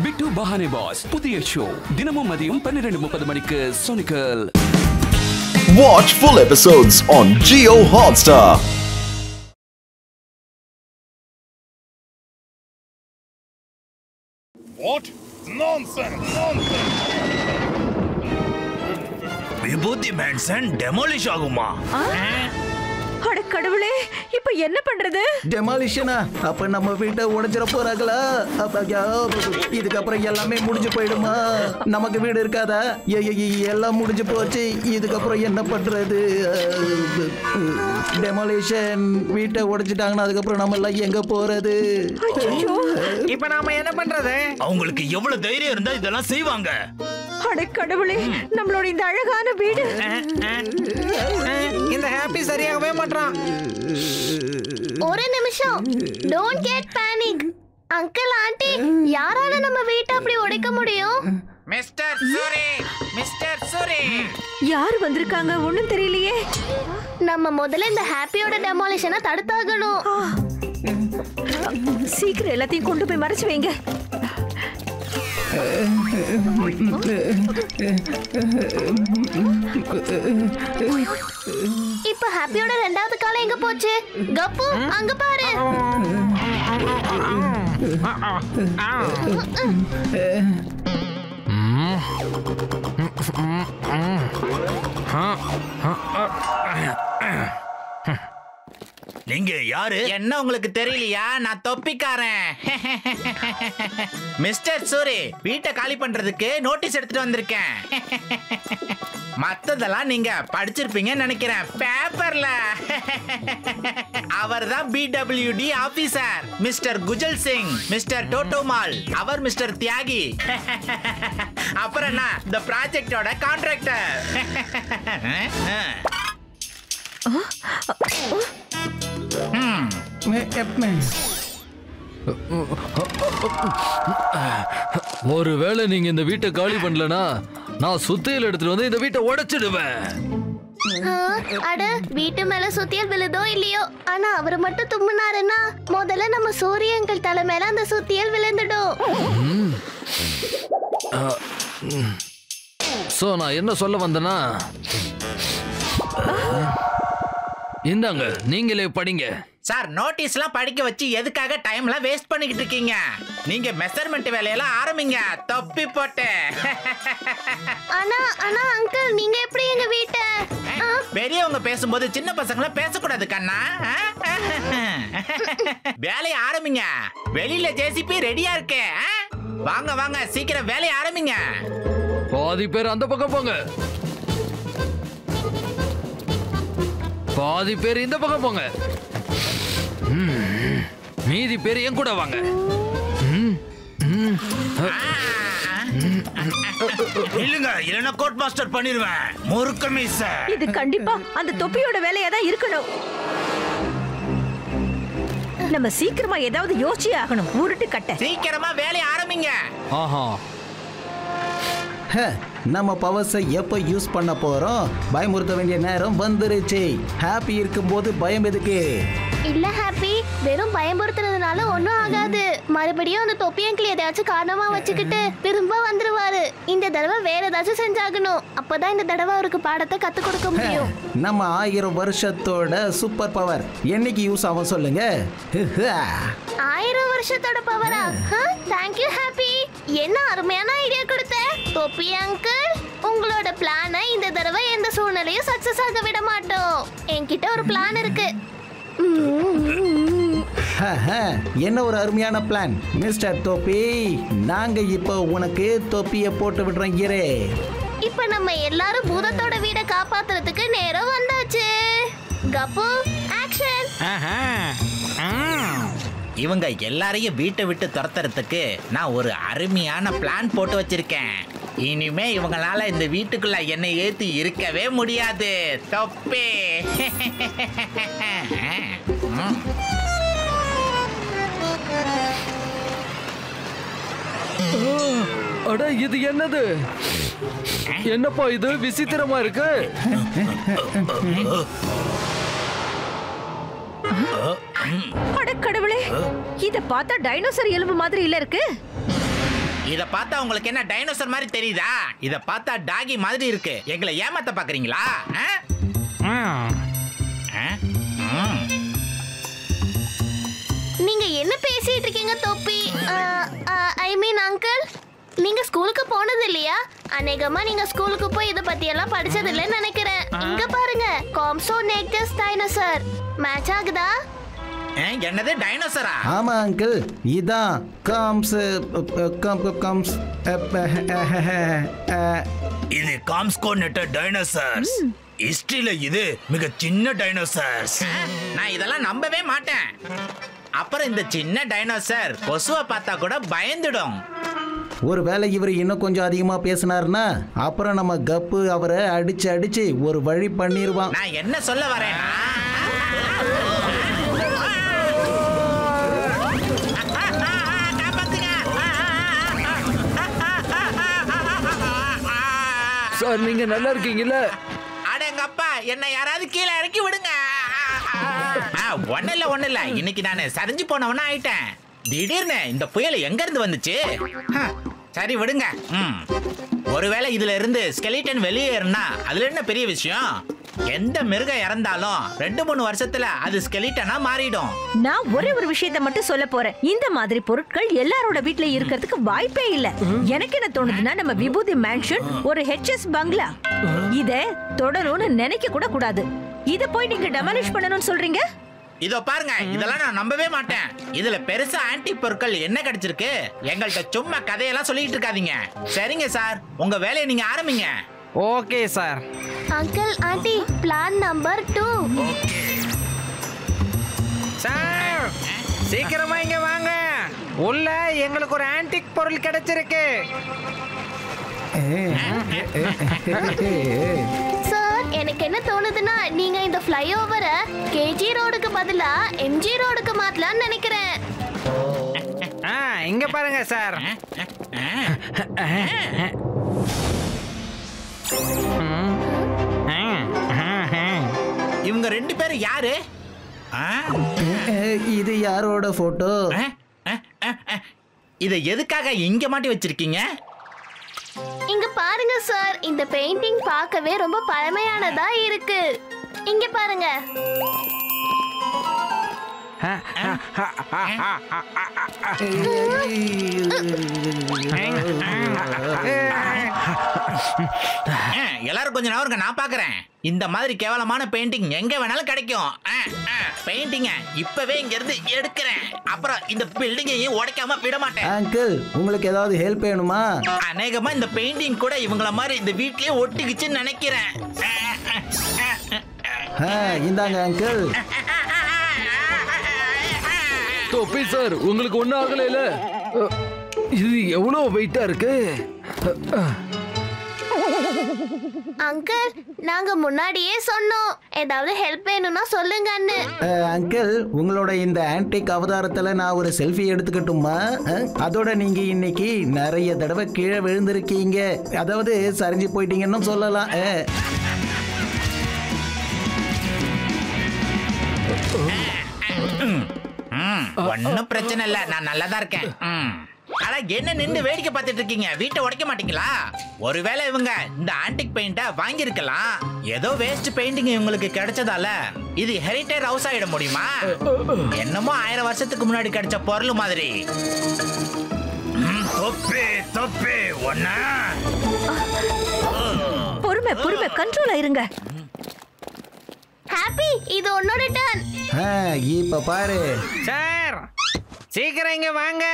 பிட்டு பஹானே pass புதிய show தினமும் மதியம் 12:30 மணிக்கு சோனிக்கல். Watch full episodes on Jio Hotstar. What? Nonsense! Nonsense! Vibhuti mansion demolish ஆகுமா? அட கடவுளே, இப்ப என்ன பண்றது? டெமாலிஷனா? அப்ப நம்ம வீட்டை உடைச்சிட போறாங்களா? இதுக்கப்புறம் எல்லாமே முடிஞ்சு போயிடுமா? நமக்கு வீடு இருக்காதா? எல்லாம் முடிஞ்சு போச்சு. இதுக்கப்புறம் என்ன பண்றது? டெமாலிஷன் வீட்டை உடைச்சிட்டாங்கன்னா அதுக்கப்புறம் நம்ம எல்லாம் எங்க போறது? இப்ப நாம என்ன பண்றது? அவங்களுக்கு எவ்வளவு தைரியம் இருந்தா இதெல்லாம் செய்வாங்க? அட கடவுளே, நம்மளோட இந்த அழகான வீடு. இந்த ஹாப்பி சரியாகவே மாட்டான். ஒரு நிமிஷம், don't get panic. Uncle aunty, யாரால நம்ம வீட்டை அப்படி உடைக்க முடியும்? Mister Suri, mister Suri. யார் வந்திருக்காங்க? ஒண்ணும் தெரியலையே. நம்ம முதல்ல இந்த ஹாப்பியோட டெமாலிஷனை தடுத்தாகணும். சீக்கிரம் எல்லாத்தையும் கொண்டு போய் மறைச்சு வைங்க. இப்ப ஹாப்பியோட ரெண்டாவது காலம் எங்க போச்சு? கப்பு, அங்க பாரு. நீங்க யாரு? என்ன உங்களுக்கு தெரியலையா? நான் தொப்பிக்காரன். மிஸ்டர் சூரி, வீட்டை காலி பண்றதுக்கு நோட்டீஸ் எடுத்துட்டு வந்திருக்கேன். மத்ததெல்லாம் நீங்க படிச்சிருப்பீங்கன்னு நினைக்கிறேன் பேப்பர்ல. அவர் தான் BWD officer mister Gujal Singh, mister Totomal, அவர் மிஸ்டர் தியாகி. அப்புறம் என்ன, இந்த ப்ராஜெக்டோட கான்ட்ராக்டர். ஒருவேளை நீங்க இந்த வீட்டை காலி பண்ணலனா நான் சுத்தியல் எடுத்துட்டு வந்து இந்த வீட்டை உடைச்சிடுவேன். அட, வீட்டு மேல சுத்தியல் விழுதோ இல்லையோ, ஆனா அவரு மட்டும் தும்முனாருன்னா முதல்ல நம்ம சூரியங்கள் தலை மேல அந்த சுத்தியல் விழுந்துடும். சோ நான் என்ன சொல்ல வந்தேன்னா, இந்தாங்க நீங்களே படிங்க. சார், நோட்டீஸ்லாம் படிக்க வச்சு எதுக்காக டைம்லாம் வேஸ்ட் பண்ணிக்கிட்டு இருக்கீங்க? நீங்க மெஷர்மென்ட் வேலையெல்லாம் ஆரம்பிங்க. தொப்பி போட்டு. ஆனா அங்கிள், நீங்க எப்படி எங்க வீட்டை? பெரியவங்க பேசும்போது சின்ன பசங்கள பேசக்கூடாது கண்ணா. வேலையை ஆரம்பிங்க. வெளியில ஜேசிபி ரெடியா இருக்கு. வாங்க வாங்க, சீக்கிரம் வேலையை ஆரம்பிங்க. பாதி பேர் அந்த பக்கம் போங்க, பாதி பேர் இந்த பக்கம் போங்க, மீதி பேர் என் கூட வாங்க. இல்லங்க, இல்லனா கோட் மாஸ்டர் பண்ணிடுவேன். முறுக்க மீச. இது கண்டிப்பா அந்த தொப்பியோட வேலையா தான் இருக்கணும். நம்ம சீக்கிரமா ஏதாவது யோசிச்சே ஆகணும். உருட்டு கட்ட. சீக்கிரமா வேலையை ஆரம்பிங்க. ஆஹா, நம்ம பவர்ஸை எப்ப யூஸ் பண்ண போறோம்? பயமுறுத்த வேண்டிய நேரம் வந்துருச்சு. ஹாப்பி இருக்கும்போது பயம் எதுக்கு? இல்ல ஹாப்பி, வெறும் பயமுறுத்துறதுனால ஒன்னும் ஆகாது. மறுபடியும் அந்த தொப்பி அங்கிள் எதையாச்சும் காரணமா வச்சுக்கிட்டு திரும்ப வந்துருவாரு. இந்த தடவை வேற ஏதாச்சும் செஞ்சாகணும். அப்பதான் இந்த தடவை அவருக்கு பாடத்தை கத்து கொடுக்க முடியும். நம்ம 1000 வருஷத்தோட சூப்பர் பவர் என்னைக்கு யூஸ் ஆகும் சொல்லுங்க? 1000 வருஷத்தோட பவரா? தேங்க்யூ ஹாப்பி, என்ன அருமையான ஐடியா கொடுத்த. தொப்பி அங்கிள், உங்களோட பிளானை இந்த தடவை எந்த சூழ்நிலையும் சக்சஸ் ஆக விட மாட்டோம். என்கிட்ட ஒரு பிளான் இருக்கு. என்ன ஒரு அருமையான பிளான் மிஸ்டர் தொப்பி. நாங்க இப்போ உனக்கு தொப்பியை போட்டு விடுறோம். இரே, இப்ப நம்ம எல்லாரும் பூதத்தோட வீட காப்பாத்துறதுக்கு நேரம் வந்தாச்சு. Cup, action. இவங்க எல்லாரையும் வீட்டை விட்டு துரத்துறதுக்கு நான் ஒரு அருமையான பிளான் போட்டு வச்சிருக்கேன். இனிமே இவங்களால இந்த வீட்டுக்குள்ள என்னை ஏத்தி இருக்கவே முடியாது. தொப்பே. அட இது என்னது? என்னப்பா இது விசித்திரமா இருக்கு? அட கடவுளே, இத பார்த்தா டைனோசர் எலும்பு மாதிரி இல்ல இருக்கு. இத பார்த்தா உங்களுக்கு என்ன டைனோசர் மாதிரி தெரியுதா? இத பார்த்தா டாகி மாதிரி இருக்கு. எங்களை ஏமாத்த பாக்குறீங்களா? நீங்க என்ன பேசிட்டு இருக்கீங்க தொப்பி? ஐ மீன் அங்கிள், நீங்க ஸ்கூலுக்கு போனது இல்லையா? அநேகமா நீங்க ஸ்கூலுக்கு போய் இத பத்தி எல்லாம் படிச்சது இல்லைன்னு நினைக்கிறேன். இங்க பாருங்க, காம்சோநெக்டஸ் டைனோசர் மேட்ச் ஆகுதா? என்னது டைனோசரா? ஆமா அங்கிள், இதான் காம்ஸ். இது காம்ஸ்கோநெட்டட் டைனோசர்ஸ். ஹிஸ்டரியில இது மிக சின்ன டைனோசர்ஸ். நான் இதெல்லாம் நம்பவே மாட்டேன். அப்புறம் இந்த சின்ன டைனோசர் கொசுவை பார்த்தா கூட பயந்துடும். ஒருவேளை இவர் இன்னும் கொஞ்சம் அதிகமா பேசினார்னா அப்புறம் நம்ம கப்பு அவரை அடிச்சு ஒரு வழி பண்ணிடுவான். நான் என்ன சொல்ல வரேன்னா, சார் நீங்க நல்லா இருக்கீங்கல்ல? அடங்கப்பா, என்ன யாராவது கீழே இறக்கி விடுங்க. ஒண்ணு இல்ல, இன்னைக்கு நானு சரிஞ்சு போனவனா ஆயிட்டேன். திடீர்னு இந்த புயல் எங்க இருந்து வந்துச்சு? சரி விடுங்க. ஒருவேளை இதுல இருந்து ஸ்கெலிட்டன் வெளியேறினா அதுல என்ன பெரிய விஷயம்? எந்த மிருகம் இறந்தாலும் 2-3 வருஷத்துல அது ஸ்கெலிட்டனா மாறிடும். நான் ஒரே ஒரு விஷயத்தை மட்டும் சொல்ல போறேன். இந்த மாதிரி பொருட்கள் எல்லாரோட வீட்ல இருக்கிறதுக்கு வாய்ப்பே இல்ல. எனக்கு என்ன தோணுதுன்னா, நம்ம விபூதி மேன்ஷன் ஒரு ஹெச்எஸ் பங்களா. இத தொடணும்னு நினைக்க கூட கூடாது. இத போய் நீங்க டெமாலிஷ் பண்ணணும்னு சொல்றீங்க? இதோ பாருங்க, இதெல்லாம் நான் நம்பவே மாட்டேன். இதுல பெருசா ஆன்டிக் பொருட்கள் என்ன கிடைச்சிருக்கு? எங்கள்கிட்ட சும்மா கதையெல்லாம் சொல்லிட்டு இருக்காதீங்க. சரிங்க சார், உங்க வேலையை நீங்க ஆரம்பிங்க. Okay sir. Uncle aunty, plan number 2. Sir சீக்கிரமா இங்க வாங்க. உள்ள எங்களுக்கு ஒரு ஆன்டிக் பொருள் கிடைச்சிருக்கு. சார், எனக்கு என்ன தோணுதுன்னா, நீங்க இந்த ஃப்ளைஓவரை கேஜி ரோடுக்கு பதிலா எம்ஜி ரோடுக்கு மாத்தலாம்னு நினைக்கிறேன். இங்க பாருங்க சார். இவங்க 2 பேரும் யாரு? இது யாரோட போட்டோ? இத எதுக்காக இங்க மாட்டி வச்சிருக்கீங்க? இங்க பாருங்க சார், இந்த பெயிண்டிங் பார்க்கவே ரொம்ப பழமையானதா இருக்கு. இங்க பாருங்க. எல்லாரும் கொஞ்சம் நவருங்க, நான் பாக்குறேன். இந்த மாதிரி கேவலமான பெயிண்டிங் எங்க வேணாலும் கிடைக்கும். பெயிண்டிங்க இப்பவே இங்க இருந்து எடுக்கிறேன். அப்புறம் இந்த பில்டிங்கையும் உடைக்காம விட மாட்டேன். அங்கிள், உங்களுக்கு ஏதாவது ஹெல்ப் வேணுமா? அநேகமா இந்த பெயிண்டிங் கூட இவங்கள மாதிரி இந்த வீட்லயே ஒட்டிக்கிச்சுன்னு நினைக்கிறேன். இந்தாங்க அங்கிள். தொப்பி சார், உங்களுக்கு ஒன்னும் ஆகல? இது எவ்வளவு வெயிட்டா இருக்கு? அங்கிள், நாங்க முன்னாடியே சொன்னோம் ஏதாவது ஹெல்ப் வேணும்னா சொல்லுங்கன்னு. அங்கிள், உங்களோட இந்த ஆன்டிக் அவதாரத்துல நான் ஒரு செல்ஃபி எடுத்துக்கட்டுமா? அதோட நீங்க இன்னைக்கு நிறைய தடவை கீழே விழுந்திருக்கீங்க, அதாவது சரிஞ்சு போயிட்டீங்கன்னு சொல்லலாம். ஒன்னும் பிரச்சனை இல்ல, நான் நல்லாதான் இருக்கேன். ஆனா என்ன நின்று வேடிக்கை பார்த்துட்டு இருக்கீங்க? வீட்டை உடைக்க மாட்டீங்களா? ஒருவேளை இவங்க இந்த ஆன்டிக் பெயிண்ட வாங்கி இருக்கலாம். ஏதோ வேஸ்ட் பெயிண்டிங் இவங்களுக்கு கிடைச்சதால இது ஹெரிட்டேஜ் ஹவுஸ் ஆயிட முடியுமா? என்னமோ 1000 வருஷத்துக்கு முன்னாடி கிடைச்ச பொருள் மாதிரி. பொறுமை பொறுமை, கண்ட்ரோலா இருங்க. ஹாப்பி, இது உன்னோட டர்ன். இப்ப பாரு சார், சீக்கிரம் இங்க வாங்க.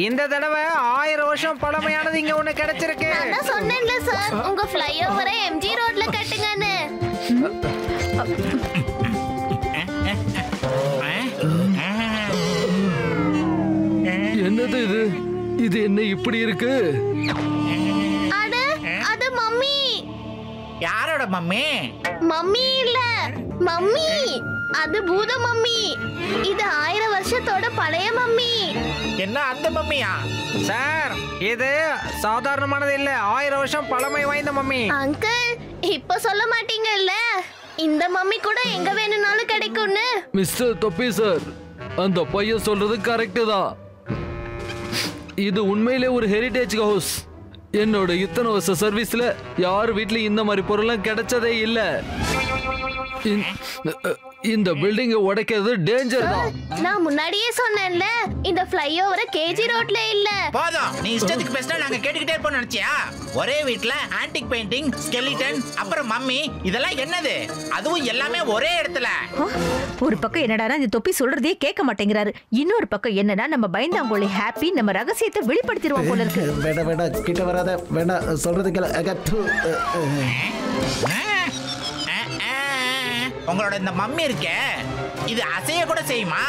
இந்த தடவை 1000 வருஷம் பழமையானது இங்க ஒண்ணு கிடைச்சிருக்கு. நான் சொன்னேன்ல சார், உங்க ஃப்ளைஓவரை எம்ஜி ரோட்ல கட்டுங்கன்னு. என்னது இது? இது என்ன இப்படி இருக்கு? அட, அது மம்மி. யாரோட மம்மி? மம்மி இல்ல, மம்மி. அது பூத மம்மி. இது 1000 வருஷத்தோட பழைய மம்மி. என்ன அந்த மம்மியா? சார், இது சாதாரணமானது இல்ல, 1000 வருஷம் பழமை வாய்ந்த மம்மி. அங்கிள், இப்ப சொல்ல மாட்டீங்கல்ல இந்த மம்மி கூட எங்க வேணும்னாலும் கிடைக்கும்னு? மிஸ்டர் தொப்பி சார், அந்த பையன் சொல்றது கரெக்ட் தான். இது உண்மையிலே ஒரு ஹெரிடேஜ் ஹவுஸ். என்னோட இத்தனை வருஷ சர்வீஸ்ல யார் வீட்லயும் இந்த மாதிரி பொருள்லாம் கிடைச்சதே இல்ல. இந்த பில்டிங்கை உடைக்கிறது டேஞ்சர் தான். நான் முன்னாடியே சொன்னேன்ல, இந்த ஃப்ளைஓவர் கேஜி ரோட்ல இல்ல. போதும், நீ இஷ்டத்துக்கு பேசினா நாங்க கேட்டுக்கிட்டே இருப்போம் நினைச்சியா? ஒரே வீட்ல ஆன்டிக் பெயிண்டிங், ஸ்கெலிட்டன், அப்புறம் மம்மி, இதெல்லாம் என்னது? அதுவும் எல்லாமே ஒரே இடத்துல. ஒரு பக்கம் என்னடா இந்த தொப்பி சொல்றதே கேட்க மாட்டேங்கிறாரு, இன்னொரு பக்கம் என்னன்னா நம்ம பயந்தாங்கோலி ஹாப்பி நம்ம ரகசியத்தை வெளிப்படுத்திடுவோம் போல இருக்கு. வேட வேட கிட்ட வராத, வேணா சொல்றது உங்களோட இந்த மம்மி இருக்கே, இது அசைய கூட செய்யுமா?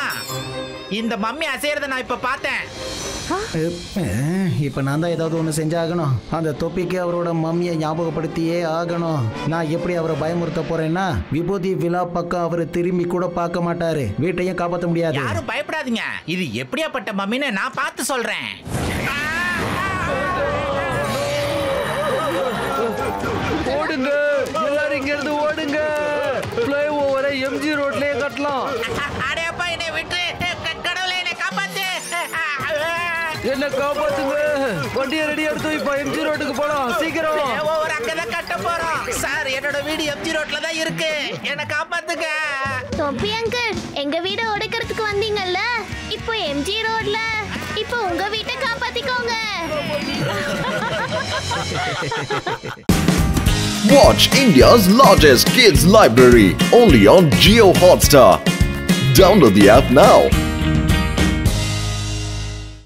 இந்த மம்மி அசையறத நான் இப்ப பார்த்தேன். இப்ப நான் தான் ஏதாவது ஒண்ணு செஞ்சாகணும். அந்த தொப்பிக்கு அவரோட மம்மியை ஞாபகப்படுத்தியே ஆகணும். நான் எப்படி அவரை பயமுறுத்த போறேன்னா, விபூதி விழா பக்கம் அவரு திரும்பி கூட பார்க்க மாட்டாரு. வீட்டையும் காப்பாற்ற முடியாது. யாரும் பயப்படாதீங்க, இது எப்படியாப்பட்ட மம்மின்னு நான் பார்த்து சொல்றேன். ஓடுங்க எல்லாரும், இங்க இருந்து ஓடுங்க. ஃப்ளைஓவரை எம்ஜி ரோட்லயே கட்டலாம். அடேப்பா, என்னை விட்டு, கடவுளே என்னை காப்பாத்து. என்ன காப்பாத்துங்க. வண்டியை ரெடி எடுத்து இப்ப எம்ஜி ரோட்டுக்கு போலாம், சீக்கிரம். ஃப்ளைஓவர் அங்கதான் கட்ட போறோம். சார், என்னோட வீடு எம்ஜி ரோட்ல தான் இருக்கு, என்னை காப்பாத்துங்க. தொப்பி அங்கிள், எங்க வீட உடைக்கிறதுக்கு வந்தீங்கல்ல, இப்போ எம்ஜி ரோட்ல, இப்போ உங்க வீட்டை காப்பாத்திக்கோங்க. Watch India's largest kids library only on Jio Hotstar. Download the app now.